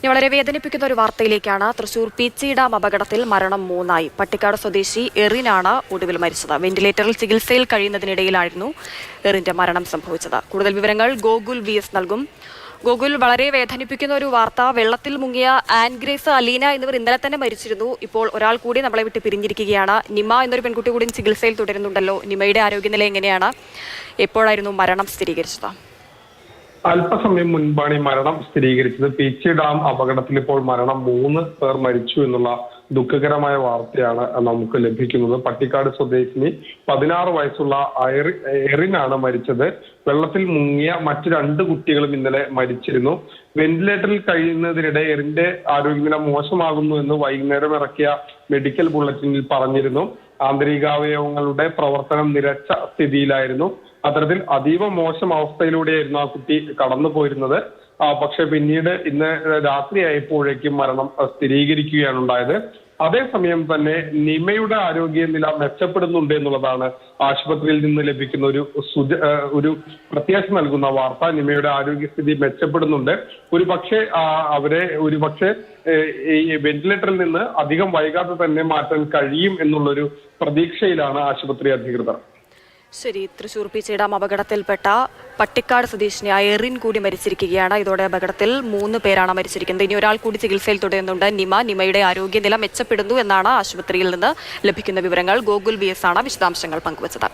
വളരെ വേദനിപ്പിക്കുന്ന ഒരു വാർത്തയിലേക്കാണ്. തൃശൂർ പീച്ചി ഡാം അപകടത്തിൽ മരണം 3 പട്ടിക്കാട് സ്വദേശി എറിനാണ് ഒടുവിൽ മരിച്ചത്. വെന്റിലേറ്ററിൽ ചികിത്സയിൽ കഴിയുന്നതിനിടയിലായിരുന്നു എറിന്റെ മരണം സംഭവിച്ചത്. കൂടുതൽ വിവരങ്ങൾ ഗോകുൽ VS നൽകും. ഗോകുൽ, വളരെ വേദനിപ്പിക്കുന്ന ഒരു വാർത്ത. വെള്ളത്തിൽ മുങ്ങിയ ആൻഗ്രേസ്, അലീന എന്നിവർ ഇന്നലെ തന്നെ മരിച്ചിരുന്നു. ഇപ്പോൾ ഒരാൾ കൂടി നമ്മളെ വിട്ട് പിരിഞ്ഞിരിക്കുകയാണ്. നിമ എന്നൊരു പെൺകുട്ടി കൂടി ചികിത്സയിൽ തുടരുന്നുണ്ടല്ലോ. നിമയുടെ ആരോഗ്യനില എങ്ങനെയാണ്? എപ്പോഴായിരുന്നു മരണം സ്ഥിരീകരിച്ചത്? അല്പസമയം മുൻപാണ് ഈ മരണം സ്ഥിരീകരിച്ചത്. പീച്ചി ഡാം അപകടത്തിൽ ഇപ്പോൾ മരണം 3 പേർ മരിച്ചു എന്നുള്ള ദുഃഖകരമായ വാർത്തയാണ് നമുക്ക് ലഭിക്കുന്നത്. പട്ടിക്കാട് സ്വദേശിനി 16 വയസ്സുള്ള എറിനാണ് മരിച്ചത്. വെള്ളത്തിൽ മുങ്ങിയ മറ്റു 2 കുട്ടികളും ഇന്നലെ മരിച്ചിരുന്നു. വെന്റിലേറ്ററിൽ കഴിയുന്നതിനിടെ എറിന്റെ ആരോഗ്യനില മോശമാകുന്നു എന്ന് വൈകുന്നേരം ഇറക്കിയ മെഡിക്കൽ ബുള്ളറ്റിനിൽ പറഞ്ഞിരുന്നു. ആന്തരികാവയവങ്ങളുടെ പ്രവർത്തനം നിലച്ച സ്ഥിതിയിലായിരുന്നു. അത്തരത്തിൽ അതീവ മോശം അവസ്ഥയിലൂടെയായിരുന്നു ആ കുട്ടി കടന്നു പോയിരുന്നത്. പക്ഷെ പിന്നീട് ഇന്ന് രാത്രിയായപ്പോഴേക്കും മരണം സ്ഥിരീകരിക്കുകയാണ് ഉണ്ടായത്. അതേസമയം തന്നെ നിമയുടെ ആരോഗ്യനില മെച്ചപ്പെടുന്നുണ്ട് എന്നുള്ളതാണ് ആശുപത്രിയിൽ നിന്ന് ലഭിക്കുന്ന ഒരു പ്രത്യാശ നൽകുന്ന വാർത്ത. നിമയുടെ ആരോഗ്യസ്ഥിതി മെച്ചപ്പെടുന്നുണ്ട്. അവരെ ഈ വെന്റിലേറ്ററിൽ നിന്ന് അധികം വൈകാതെ തന്നെ മാറ്റാൻ കഴിയും എന്നുള്ളൊരു പ്രതീക്ഷയിലാണ് ആശുപത്രി അധികൃതർ. ശരി, തൃശൂർ പീച്ചി ഡാം അപകടത്തിൽപ്പെട്ട പട്ടിക്കാട് സ്വദേശിനിയായ എറിൻ കൂടി മരിച്ചിരിക്കുകയാണ്. ഇതോടെ അപകടത്തിൽ 3 പേരാണ് മരിച്ചിരിക്കുന്നത്. ഇനി ഒരാൾ കൂടി ചികിത്സയിൽ തുടരുന്നുണ്ട്. നിമയുടെ ആരോഗ്യനില മെച്ചപ്പെടുന്നു എന്നാണ് ആശുപത്രിയിൽ നിന്ന് ലഭിക്കുന്ന വിവരങ്ങൾ. ഗോകുൽ VS ആണ് വിശദാംശങ്ങൾ പങ്കുവച്ചത്.